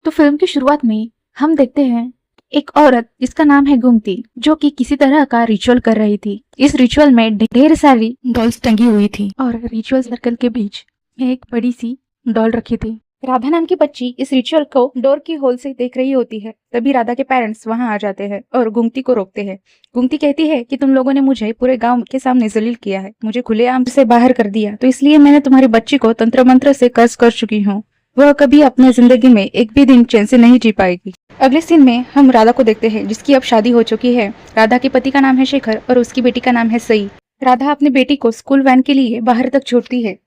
तो फिल्म की शुरुआत में हम देखते हैं एक औरत जिसका नाम है गुमती, जो कि किसी तरह का रिचुअल कर रही थी। इस रिचुअल में ढेर सारी डॉल्स टंगी हुई थी और रिचुअल सर्कल के बीच में एक बड़ी सी डॉल रखी थी। राधा नाम की बच्ची इस रिचुअल को डोर की होल से देख रही होती है। तभी राधा के पेरेंट्स वहां आ जाते हैं और गुमती को रोकते हैं। गुमती कहती है कि तुम लोगों ने मुझे पूरे गांव के सामने जलील किया है, मुझे खुलेआम से बाहर कर दिया, तो इसलिए मैंने तुम्हारी बच्ची को तंत्र मंत्र से कर्ज कर चुकी हूँ। वह कभी अपने जिंदगी में एक भी दिन चैन से नहीं जी पाएगी। अगले सीन में हम राधा को देखते हैं, जिसकी अब शादी हो चुकी है। राधा के पति का नाम है शेखर और उसकी बेटी का नाम है सई। राधा अपनी बेटी को स्कूल वैन के लिए बाहर तक छोड़ती है।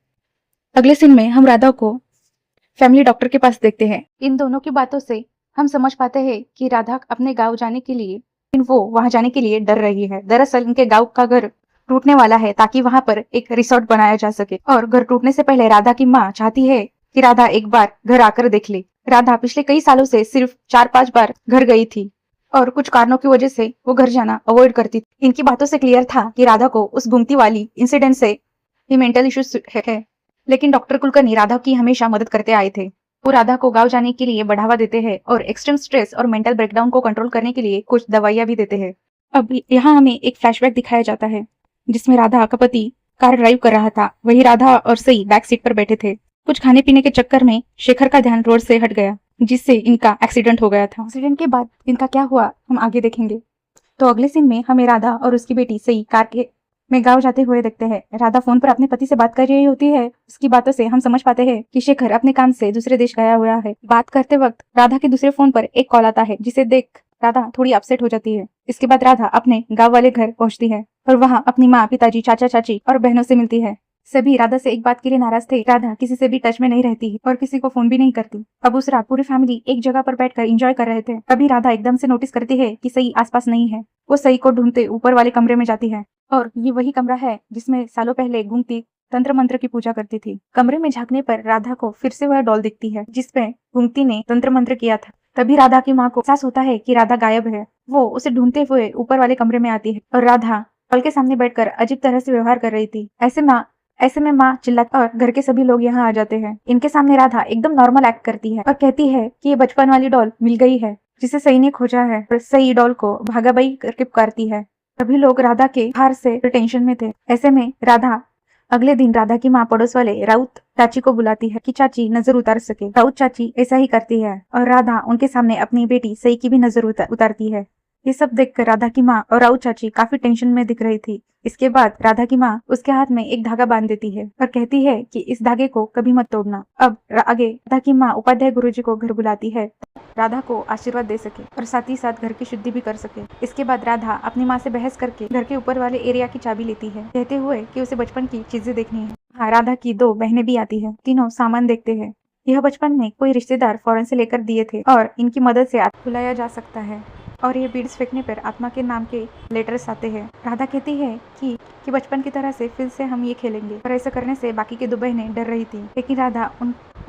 अगले सीन में हम राधा को फैमिली डॉक्टर के पास देखते हैं। इन दोनों की बातों से हम समझ पाते हैं कि राधा अपने गांव जाने के लिए, वो वहां जाने के लिए डर रही है। दरअसल उनके गांव का घर टूटने वाला है ताकि वहां पर एक रिसोर्ट बनाया जा सके, और घर टूटने से पहले राधा की माँ चाहती है कि राधा एक बार घर आकर देख ले। राधा पिछले कई सालों से सिर्फ 4-5 बार घर गई थी और कुछ कारणों की वजह से वो घर जाना अवॉइड करती थी। इनकी बातों से क्लियर था कि राधा को उस गुमती वाली इंसिडेंट से ही मेंटल इश्यूज है। लेकिन डॉक्टर कुलकर्णी राधा की हमेशा मदद करते आए थे। वो राधा को गांव जाने के लिए बढ़ावा देते हैं और एक्सट्रीम स्ट्रेस और मेंटल ब्रेकडाउन को कंट्रोल करने के लिए कुछ दवाइयां भी देते हैं। अब यहाँ हमें एक फ्लैशबैक दिखाया जाता है, जिसमें राधा का पति कार ड्राइव कर रहा था। वही राधा और सई बैक सीट पर बैठे थे। कुछ खाने पीने के चक्कर में शेखर का ध्यान रोड से हट गया, जिससे इनका एक्सीडेंट हो गया था। एक्सीडेंट के बाद इनका क्या हुआ हम आगे देखेंगे। तो अगले सीन में हमें राधा और उसकी बेटी सई कार के में गांव जाते हुए देखते हैं। राधा फोन पर अपने पति से बात कर रही होती है। उसकी बातों से हम समझ पाते हैं कि शेखर अपने काम से दूसरे देश गया हुआ है। बात करते वक्त राधा के दूसरे फोन पर एक कॉल आता है, जिसे देख राधा थोड़ी अपसेट हो जाती है। इसके बाद राधा अपने गांव वाले घर पहुंचती है और वहां अपनी माँ, पिताजी, चाचा चाची और बहनों से मिलती है। सभी राधा से एक बात के लिए नाराज थे। राधा किसी से भी टच में नहीं रहती और किसी को फोन भी नहीं करती। अब उस रात पूरी फैमिली एक जगह पर बैठकर एंजॉय कर रहे थे। तभी राधा एकदम से नोटिस करती है कि सई आसपास नहीं है। वो सई को ढूंढते ऊपर वाले कमरे में जाती है, और ये वही कमरा है जिसमें सालों पहले गुमती तंत्र मंत्र की पूजा करती थी। कमरे में झांकने पर राधा को फिर से वह डॉल दिखती है जिसपे गुमती ने तंत्र मंत्र किया था। तभी राधा की माँ को एहसास होता है कि राधा गायब है। वो उसे ढूंढते हुए ऊपर वाले कमरे में आती है और राधा डॉल के सामने बैठकर अजीब तरह से व्यवहार कर रही थी। ऐसे में माँ चिल्लाती और घर के सभी लोग यहाँ आ जाते हैं। इनके सामने राधा एकदम नॉर्मल एक्ट करती है और कहती है कि ये बचपन वाली डॉल मिल गई है जिसे सई ने खोजा है, और सई डॉल को भागाबाई करके पुकारती है। सभी लोग राधा के हार से टेंशन में थे। ऐसे में राधा अगले दिन राधा की माँ पड़ोस वाले राउत चाची को बुलाती है कि चाची नजर उतार सके। राउत चाची ऐसा ही करती है और राधा उनके सामने अपनी बेटी सई की भी नजर उतारती है। ये सब देखकर राधा की माँ और राउत चाची काफी टेंशन में दिख रही थी। इसके बाद राधा की माँ उसके हाथ में एक धागा बांध देती है और कहती है कि इस धागे को कभी मत तोड़ना। अब आगे राधा की माँ उपाध्याय गुरुजी को घर बुलाती है, राधा को आशीर्वाद दे सके और साथ ही साथ घर की शुद्धि भी कर सके। इसके बाद राधा अपनी माँ से बहस करके घर के ऊपर वाले एरिया की चाबी लेती है, कहते हुए कि उसे बचपन की चीजें देखनी है। हाँ, राधा की 2 बहनें भी आती है। तीनों सामान देखते हैं। यह बचपन में कोई रिश्तेदार फॉरेन से लेकर दिए थे और इनकी मदद से बुलाया जा सकता है, और ये बीड्स फेंकने पर आत्मा के नाम के लेटर्स आते हैं। राधा कहती है कि बचपन की तरह से फिर से हम ये खेलेंगे, और ऐसा करने से बाकी की 2 बहनें डर रही थी, लेकिन राधा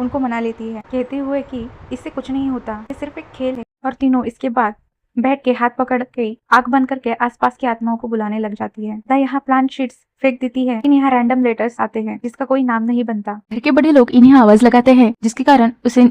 उनको मना लेती है, कहते हुए कि इससे कुछ नहीं होता, ये सिर्फ एक खेल है। और तीनों इसके बाद बैठ के हाथ पकड़ के आंख बंद करके आसपास की आत्माओं को बुलाने लग जाती है। राधा यहाँ प्लान शीट्स फेंक देती है, लेकिन यहाँ रैंडम लेटर्स आते हैं जिसका कोई नाम नहीं बनता। घर के बड़े लोग इन्हें आवाज लगाते हैं, जिसके कारण उसे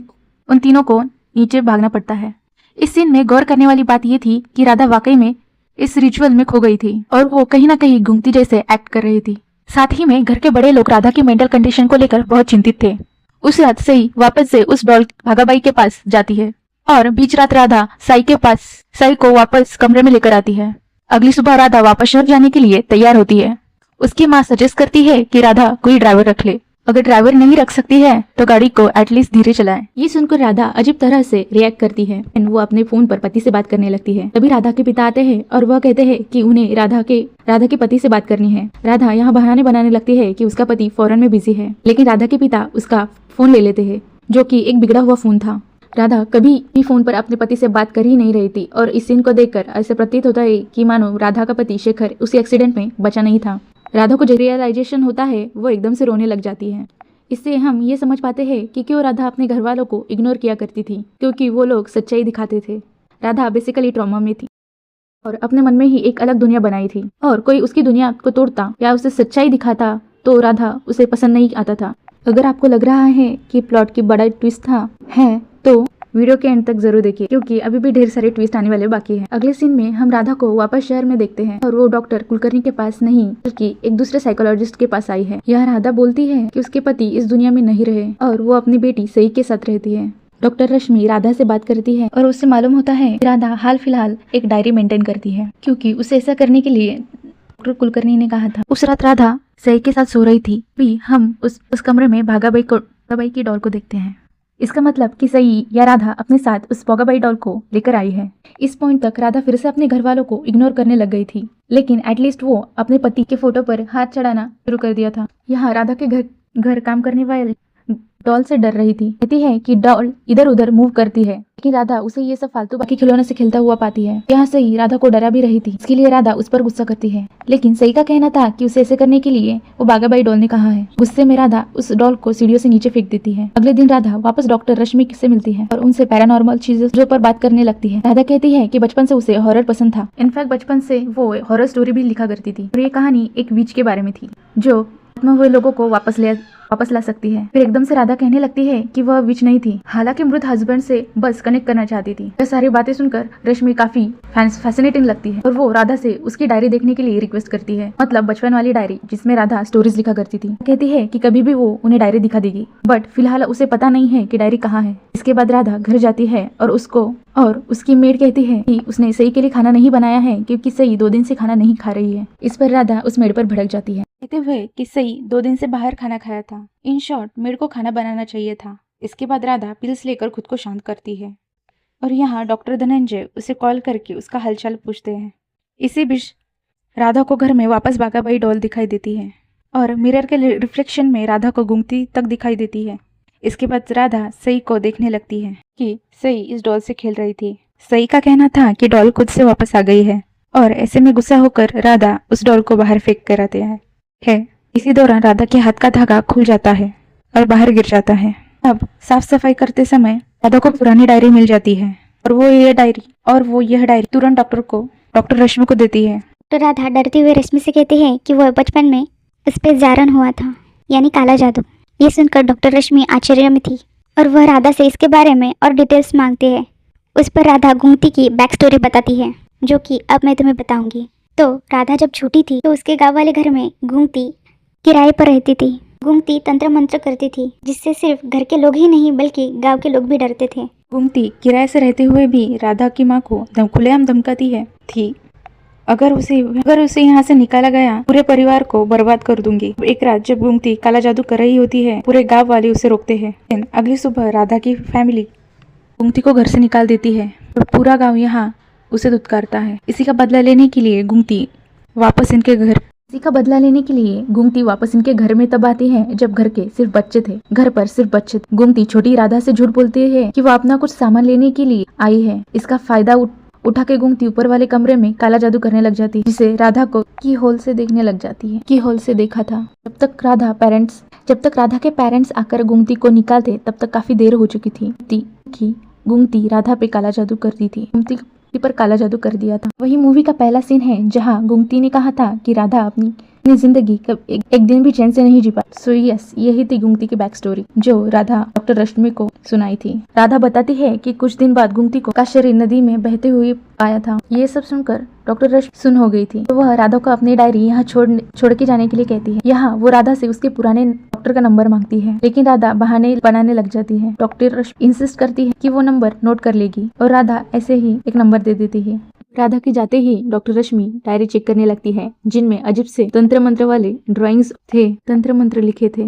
उन तीनों को नीचे भागना पड़ता है। इस सीन में गौर करने वाली बात यह थी कि राधा वाकई में इस रिचुअल में खो गई थी और वो कहीं ना कहीं गुमती जैसे एक्ट कर रही थी। साथ ही में घर के बड़े लोग राधा की मेंटल कंडीशन को लेकर बहुत चिंतित थे। उस रात सई वापस से उस डॉल भागाबाई के पास जाती है और बीच रात राधा सई को वापस कमरे में लेकर आती है। अगली सुबह राधा वापस शहर जाने के लिए तैयार होती है। उसकी माँ सजेस्ट करती है कि राधा कोई ड्राइवर रख ले। अगर ड्राइवर नहीं रख सकती है तो गाड़ी को एटलीस्ट धीरे चलाएं। ये सुनकर राधा अजीब तरह से रिएक्ट करती है। वो अपने फोन पर पति से बात करने लगती है। तभी राधा के पिता आते हैं और वह कहते हैं कि उन्हें राधा के पति से बात करनी है। राधा यहाँ बहाने बनाने लगती है कि उसका पति फॉरेन में बिजी है, लेकिन राधा के पिता उसका फोन ले लेते हैं, जो कि एक बिगड़ा हुआ फोन था। राधा कभी भी फोन पर अपने पति से बात कर ही नहीं रही थी, और इस सीन को देखकर ऐसे प्रतीत होता है कि मानो राधा का पति शेखर उसी एक्सीडेंट में बचा नहीं था। राधा को जो रियलाइजेशन होता है वो एकदम से रोने लग जाती है। इससे हम ये समझ पाते हैं कि क्यों राधा अपने घर वालों को इग्नोर किया करती थी, क्योंकि वो लोग सच्चाई दिखाते थे। राधा बेसिकली ट्रॉमा में थी और अपने मन में ही एक अलग दुनिया बनाई थी, और कोई उसकी दुनिया को तोड़ता या उसे सच्चाई दिखाता तो राधा उसे पसंद नहीं आता था। अगर आपको लग रहा है कि प्लॉट की बड़ा ट्विस्ट था तो वीडियो के एंड तक जरूर देखिए क्योंकि अभी भी ढेर सारे ट्विस्ट आने वाले बाकी हैं। अगले सीन में हम राधा को वापस शहर में देखते हैं और वो डॉक्टर कुलकर्णी के पास नहीं बल्कि एक दूसरे साइकोलॉजिस्ट के पास आई है। यह राधा बोलती है कि उसके पति इस दुनिया में नहीं रहे और वो अपनी बेटी सई के साथ रहती है। डॉक्टर रश्मि राधा से बात करती है और उससे मालूम होता है कि राधा हाल फिलहाल एक डायरी मेंटेन करती है क्योंकि उसे ऐसा करने के लिए डॉक्टर कुलकर्णी ने कहा था। उस रात राधा सई के साथ सो रही थी। भी हम उस कमरे में भागाबाई की डॉल को देखते हैं। इसका मतलब कि सई या राधा अपने साथ उस भागाबाई डॉल को लेकर आई है। इस पॉइंट तक राधा फिर से अपने घर वालों को इग्नोर करने लग गई थी, लेकिन एटलीस्ट वो अपने पति के फोटो पर हाथ चढ़ाना शुरू कर दिया था। यहाँ राधा के घर काम करने वाले डॉल से डर रही थी। कहती है कि डॉल इधर उधर मूव करती है, लेकिन राधा उसे ये सब फालतू बाकी खिलौने से खेलता हुआ पाती है। यहाँ सई राधा को डरा भी रही थी, इसके लिए राधा उस पर गुस्सा करती है, लेकिन सई का कहना था कि उसे ऐसे करने के लिए वो भागाबाई डॉल ने कहा है। गुस्से में राधा उस डॉल को सीढ़ियों से नीचे फेंक देती है। अगले दिन राधा वापस डॉक्टर रश्मि से मिलती है और उनसे पैरानॉर्मल चीजों पर बात करने लगती है। राधा कहती है कि बचपन से उसे हॉरर पसंद था। इनफैक्ट बचपन से वो हॉरर स्टोरी भी लिखा करती थी और ये कहानी एक विच के बारे में थी जो आत्मा हुए लोगों को वापस ला सकती है। फिर एकदम से राधा कहने लगती है कि वह विच नहीं थी, हालांकि मृत हस्बैंड से बस कनेक्ट करना चाहती थी। यह सारी बातें सुनकर रश्मि काफी फैसिनेटिंग लगती है और वो राधा से उसकी डायरी देखने के लिए रिक्वेस्ट करती है, मतलब बचपन वाली डायरी जिसमें राधा स्टोरीज लिखा करती थी। कहती है कि कभी भी वो उन्हें डायरी दिखा देगी, बट फिलहाल उसे पता नहीं है कि डायरी कहाँ है। इसके बाद राधा घर जाती है और उसकी मेड कहती है कि उसने सई के लिए खाना नहीं बनाया है क्योंकि सई 2 दिन से खाना नहीं खा रही है। इस पर राधा उस मेड पर भड़क जाती है, कहते हुए कि सई 2 दिन से बाहर खाना खाया था। इन शॉर्ट मेड को खाना बनाना चाहिए था। इसके बाद राधा पिल्स लेकर खुद को शांत करती है और यहाँ डॉक्टर धनंजय उसे कॉल करके उसका हालचाल पूछते हैं। इसी बीच राधा को घर में वापस भागाबाई डॉल दिखाई देती है और मिरर के रिफ्लेक्शन में राधा को घूमती तक दिखाई देती है। इसके बाद राधा सई को देखने लगती है कि सई इस डॉल से खेल रही थी। सई का कहना था कि डॉल खुद से वापस आ गई है और ऐसे में गुस्सा होकर राधा उस डॉल को बाहर फेंक कर आते हैं। इसी दौरान राधा के हाथ का धागा खुल जाता है और बाहर गिर जाता है। अब साफ सफाई करते समय राधा को पुरानी डायरी मिल जाती है और वो यह डायरी तुरंत डॉक्टर रश्मि को देती है। तो राधा डरते हुए रश्मि से कहती है कि वह बचपन में उस पर जारन हुआ था, यानी काला जादू। ये सुनकर डॉक्टर रश्मि आश्चर्य में थी और वह राधा से इसके बारे में और डिटेल्स मांगती है। उस पर राधा गुमती की बैक स्टोरी बताती है, जो कि अब मैं तुम्हें बताऊंगी। तो राधा जब छोटी थी तो उसके गाँव वाले घर में गुमती किराए पर रहती थी। गुमती तंत्र मंत्र करती थी, जिससे सिर्फ घर के लोग ही नहीं बल्कि गांव के लोग भी डरते थे। गुमती किराए से रहते हुए भी राधा की माँ को खुलेआम धमकाती थी। अगर उसे यहाँ से निकाला गया पूरे परिवार को बर्बाद कर दूंगी। एक रात जब गुमती काला जादू कर रही होती है, पूरे गांव वाले उसे रोकते हैं। अगली सुबह राधा की फैमिली गुमती को घर से निकाल देती है और पूरा गांव यहाँ उसे धुतकारता है। इसी का बदला लेने के लिए गुमती वापस इनके घर में तब आती है जब घर पर सिर्फ बच्चे थे। गुमती छोटी राधा से झूठ बोलती है कि वो अपना कुछ सामान लेने के लिए आई है। इसका फायदा उठा के गुमती ऊपर वाले कमरे में काला जादू करने लग जाती है, जिसे राधा को की होल से देखने लग जाती है। की होल से देखा था। जब तक राधा के पेरेंट्स आकर गुमती को निकालते तब तक काफी देर हो चुकी थी। गुमती राधा पे काला जादू करती थी। गुमती पर काला जादू कर दिया था। वही मूवी का पहला सीन है जहाँ गुमती ने कहा था कि राधा अपनी जिंदगी कब एक दिन भी चैन से नहीं जी पाई। सो यस, यही थी गुमती की बैक स्टोरी जो राधा डॉक्टर रश्मि को सुनाई थी। राधा बताती है कि कुछ दिन बाद गुमती को का शरीर नदी में बहते हुए पाया था। ये सब सुनकर डॉक्टर रश्मि सुन हो गई थी, तो वह राधा को अपनी डायरी यहाँ छोड़ के जाने के लिए कहती है। यहाँ वो राधा से उसके पुराने डॉक्टर का नंबर मांगती है, लेकिन राधा बहाने बनाने लग जाती है। डॉक्टर रश्मि इंसिस्ट करती है कि वो नंबर नोट कर लेगी और राधा ऐसे ही एक नंबर दे देती है। राधा के जाते ही डॉक्टर रश्मि डायरी चेक करने लगती है, जिनमें अजीब से तंत्र मंत्र वाले ड्राइंग्स थे, तंत्र मंत्र लिखे थे।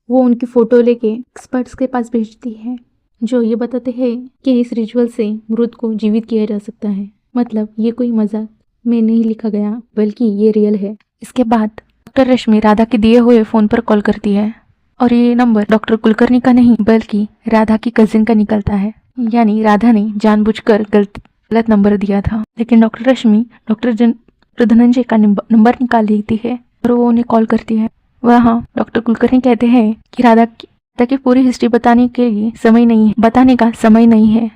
वो उनकी फोटो लेके एक्सपर्ट्स के पास भेजती है, जो ये बताते हैं कि इस रिचुअल से मृत को जीवित किया जा सकता है। मतलब ये कोई मजाक में नहीं लिखा गया, बल्कि ये रियल है। इसके बाद डॉक्टर रश्मि राधा के दिए हुए फोन पर कॉल करती है और ये नंबर डॉक्टर कुलकर्णी का नहीं बल्कि राधा की कजिन का निकलता है। यानी राधा ने जानबूझकर गलत नंबर दिया था, लेकिन डॉक्टर रश्मि डॉक्टर धनंजय का नंबर निकाल लेती है और वो उन्हें कॉल करती है। वहाँ डॉक्टर कुलकर्णी कहते हैं कि राधा की पूरी हिस्ट्री बताने का समय नहीं है,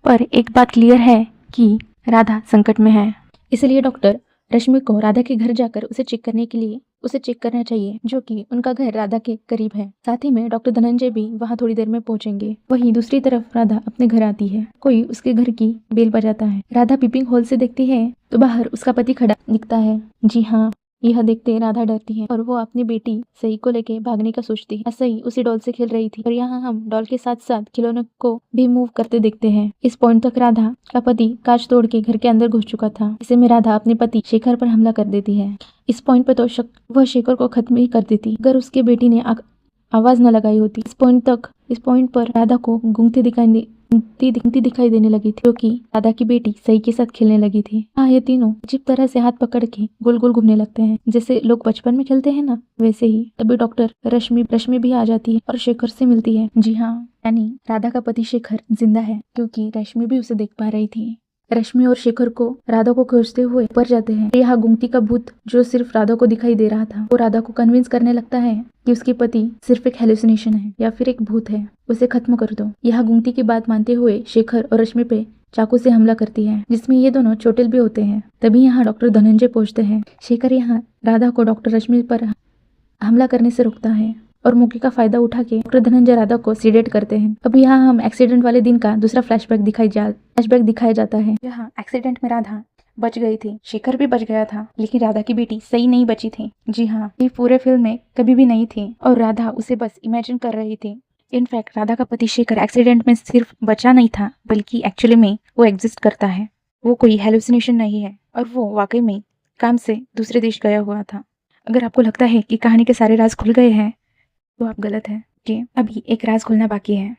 पर एक बात क्लियर है कि राधा संकट में है। इसलिए डॉक्टर रश्मि को राधा के घर जाकर उसे चेक करना चाहिए, जो कि उनका घर राधा के करीब है। साथ ही में डॉक्टर धनंजय भी वहाँ थोड़ी देर में पहुंचेंगे। वहीं दूसरी तरफ राधा अपने घर आती है। कोई उसके घर की बेल बजाता है। राधा पीपिंग होल से देखती है तो बाहर उसका पति खड़ा दिखता है। जी हाँ, यह देखते राधा डरती है और वो अपनी बेटी सई को लेके भागने का सोचती है। सई उसी डॉल से खेल रही थी और यहाँ हम डॉल के साथ साथ खिलौनों को भी मूव करते देखते हैं। इस पॉइंट तक राधा का पति कांच तोड़ के घर के अंदर घुस चुका था। इसे में राधा अपने पति शेखर पर हमला कर देती है। इस पॉइंट पर तो वह शेखर को खत्म ही कर देती अगर उसके बेटी ने आवाज न लगाई होती। इस पॉइंट पर राधा को गूंगती दिखाई देने लगी थी, क्योंकि राधा की बेटी सई के साथ खेलने लगी थी। हाँ, ये तीनों अजीब तरह से हाथ पकड़ के गोल गोल घूमने लगते हैं, जैसे लोग बचपन में खेलते हैं ना, वैसे ही। तभी डॉक्टर रश्मि भी आ जाती है और शेखर से मिलती है। जी हाँ, यानी राधा का पति शेखर जिंदा है, क्योंकि रश्मि भी उसे देख पा रही थी। रश्मि और शेखर को राधा को खोजते हुए ऊपर जाते हैं। यहाँ गुमती का भूत, जो सिर्फ राधा को दिखाई दे रहा था, वो राधा को कन्विंस करने लगता है कि उसके पति सिर्फ एक हेलुसिनेशन है या फिर एक भूत है, उसे खत्म कर दो। यहाँ गुमती की बात मानते हुए शेखर और रश्मि पे चाकू से हमला करती है, जिसमें ये दोनों चोटिल भी होते हैं। तभी यहाँ डॉक्टर धनंजय पहुंचते हैं। शेखर यहाँ राधा को डॉक्टर रश्मि पर हमला करने से रोकता है और मौके का फायदा उठा के डॉक्टर धनंजय राधा को सीडेट करते हैं। अब यहाँ हम एक्सीडेंट वाले दिन का दूसरा फ्लैशबैक दिखाया जाता है। यहाँ एक्सीडेंट में राधा बच गई थी, शेखर भी बच गया था, लेकिन राधा की बेटी सई नहीं बची थी। जी हाँ, ये पूरे फिल्म में कभी भी नहीं थी और राधा उसे बस इमेजिन कर रही थी। इनफैक्ट राधा का पति शेखर एक्सीडेंट में सिर्फ बचा नहीं था, बल्कि एक्चुअली में वो एग्जिस्ट करता है। वो कोई हेलुसिनेशन नहीं है और वो वाकई में काम से दूसरे देश गया हुआ था। अगर आपको लगता है कि कहानी के सारे राज खुल गए हैं तो आप गलत है, कि अभी एक राज खुलना बाकी है।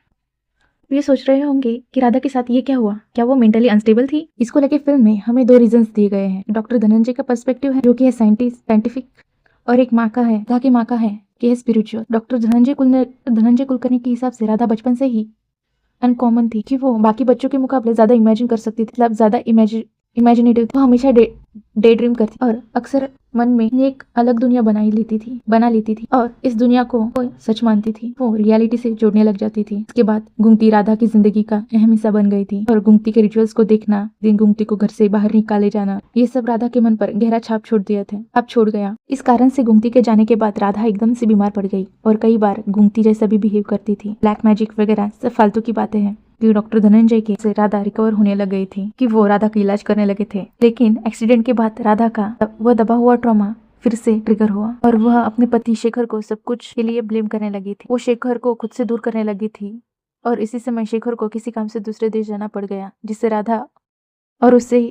ये सोच रहे होंगे कि राधा के साथ ये क्या हुआ, क्या वो मेंटली अनस्टेबल थी? इसको लेके फिल्म में हमें दो रीजंस दिए गए हैं। डॉक्टर धनंजय का पर्सपेक्टिव है, जो कि है साइंटिफिक, और एक माँ का है, राधा की माँ का है कि है स्पिरिचुअल। डॉक्टर धनंजय कुलकर्णी के हिसाब से राधा बचपन से ही अनकॉमन थी, कि वो बाकी बच्चों के मुकाबले ज्यादा इमेजिन कर सकती थी, मतलब ज्यादा इमेजिनेटिव। वो हमेशा डे ड्रीम करती और अक्सर मन में एक अलग दुनिया बना लेती थी और इस दुनिया को वो सच मानती थी। वो रियलिटी से जोड़ने लग जाती थी। इसके बाद गुमती राधा की जिंदगी का अहम हिस्सा बन गई थी और गुमती के रिचुअल्स को देखना, दिन गुमती को घर से बाहर निकाले जाना, ये सब राधा के मन पर गहरा छाप छोड़ गया। इस कारण से गुमती के जाने के बाद राधा एकदम से बीमार पड़ गई और कई बार गुमती जैसा भी बिहेव करती थी। ब्लैक मैजिक वगैरह सब फालतू की बातें हैं कि डॉक्टर धनंजय के से राधा रिकवर होने लग गई थी, कि वो राधा का इलाज करने लगे थे। लेकिन एक्सीडेंट के बाद राधा का वह दबा हुआ ट्रॉमा फिर से ट्रिगर हुआ और वह अपने पति शेखर को सब कुछ के लिए ब्लेम करने लगी थी। वो शेखर को खुद से दूर करने लगी थी और इसी समय शेखर को किसी काम से दूसरे देश जाना पड़ गया, जिससे राधा और उससे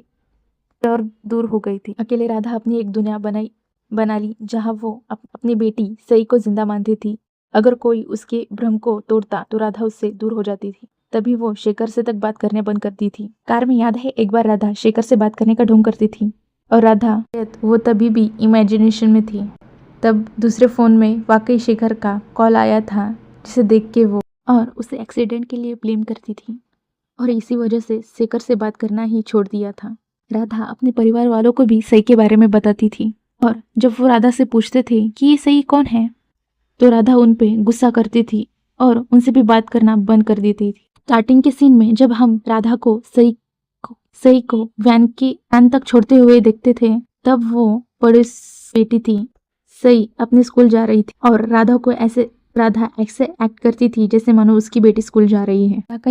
और दूर हो गई थी। अकेले राधा अपनी एक दुनिया बना ली, जहाँ वो अपनी बेटी सई को जिंदा मानती थी। अगर कोई उसके भ्रम को तोड़ता तो राधा उससे दूर हो जाती थी। तभी वो शेखर से तक बात करने बंद करती थी। कार में याद है एक बार राधा शेखर से बात करने का ढोंग करती थी और राधा वो तभी भी इमेजिनेशन में थी। तब दूसरे फोन में वाकई शेखर का कॉल आया था, जिसे देख के वो और उसे एक्सीडेंट के लिए ब्लेम करती थी और इसी वजह से शेखर से बात करना ही छोड़ दिया था। राधा अपने परिवार वालों को भी सई के बारे में बताती थी और जब वो राधा से पूछते थे कि ये सई कौन है, तो राधा उन पे गुस्सा करती थी और उनसे भी बात करना बंद कर देती थी। स्टार्टिंग के सीन में जब हम राधा को सई को वैन तक छोड़ते हुए देखते थे, तब वो पड़ोस बेटी थी। सई अपने स्कूल जा रही थी और राधा ऐसे एक्ट करती थी जैसे मानो उसकी बेटी स्कूल जा रही है। राधा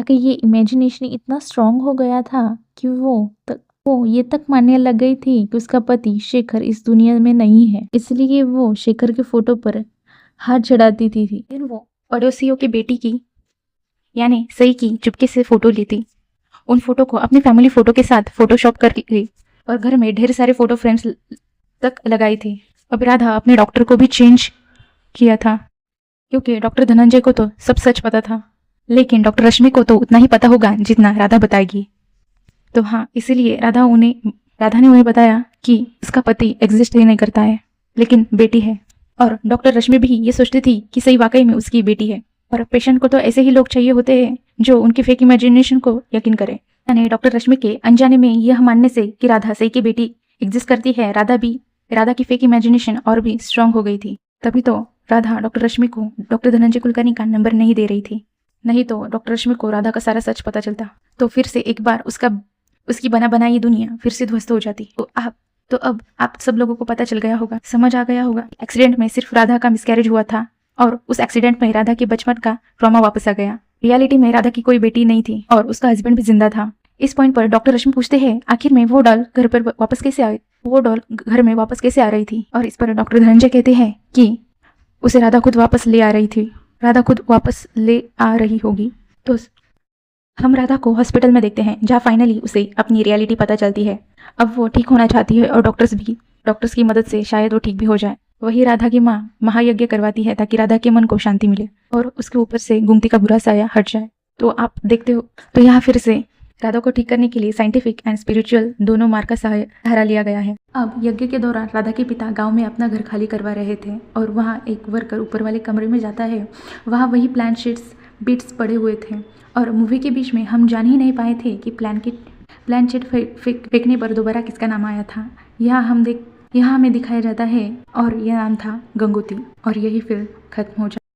का ये इमेजिनेशन इतना स्ट्रांग हो गया था कि वो ये तक मानने लग गई थी कि उसका पति शेखर इस दुनिया में नहीं है, इसलिए वो शेखर के फोटो पर हाथ चढ़ाती थी। फिर वो पड़ोसियों की बेटी की यानी सई की चुपके से फोटो लेती, उन फोटो को अपनी फैमिली फोटो के साथ फोटोशॉप कर ली और घर में ढेर सारे फोटो फ्रेम्स तक लगाई थी। अब राधा अपने डॉक्टर को भी चेंज किया था, क्योंकि डॉक्टर धनंजय को तो सब सच पता था, लेकिन डॉक्टर रश्मि को तो उतना ही पता होगा जितना राधा बताएगी। तो हाँ, इसीलिए राधा ने उन्हें बताया कि उसका पति एग्जिस्ट ही नहीं करता है, लेकिन बेटी है। और डॉक्टर रश्मि भी ये सोचती थी कि सई वाकई में उसकी बेटी है और पेशेंट को तो ऐसे ही लोग चाहिए होते हैं जो उनकी फेक इमेजिनेशन को यकीन करे। यानी डॉक्टर रश्मि के अनजाने में यह मानने से कि राधा सई की बेटी एग्जिस्ट करती है, राधा की फेक इमेजिनेशन और भी स्ट्रांग हो गई थी। तभी तो राधा डॉक्टर रश्मि को डॉक्टर धनंजय कुलकर्णी का नंबर नहीं दे रही थी, नहीं तो डॉक्टर रश्मि को राधा का सारा सच पता चलता तो फिर से एक बार उसका उसकी बना बनाई ये दुनिया फिर से ध्वस्त हो जाती। तो अब आप सब लोगों को पता चल गया होगा, समझ आ गया होगा। एक्सीडेंट में सिर्फ राधा का मिसकैरेज हुआ था और उस एक्सीडेंट में राधा के बचपन का ट्रॉमा वापस आ गया। रियलिटी में राधा की कोई बेटी नहीं थी और उसका हस्बैंड भी जिंदा था। इस पॉइंट पर डॉक्टर रश्मि पूछते हैं आखिर में वो डॉल घर पर वापस कैसे आए, वो डॉल घर में वापस कैसे आ रही थी। और इस पर डॉक्टर धनंजय कहते हैं कि उसे राधा खुद वापस ले आ रही थी, राधा खुद वापस ले आ रही होगी। तो हम राधा को हॉस्पिटल में देखते हैं जहाँ फाइनली उसे अपनी रियलिटी पता चलती है। अब वो ठीक होना चाहती है और डॉक्टर्स की मदद से शायद वो ठीक भी हो जाए। वही राधा की माँ महायज्ञ करवाती है ताकि राधा के मन को शांति मिले और उसके ऊपर से गुमती का बुरा साया हट जाए। तो आप देखते हो तो यहाँ फिर से राधा को ठीक करने के लिए साइंटिफिक एंड स्पिरिचुअल दोनों मार्ग का सहारा लिया गया है। अब यज्ञ के दौरान राधा के पिता गांव में अपना घर खाली करवा रहे थे और वहाँ एक वर्कर ऊपर वाले कमरे में जाता है। वहाँ वही प्लान शीट्स बीट्स पड़े हुए थे और मूवी के बीच में हम जान ही नहीं पाए थे कि प्लान शीट फेंकने पर दोबारा किसका नाम आया था। यहाँ हमें दिखाया जाता है और यह नाम था गंगोती। और यही फिल्म खत्म हो जाती।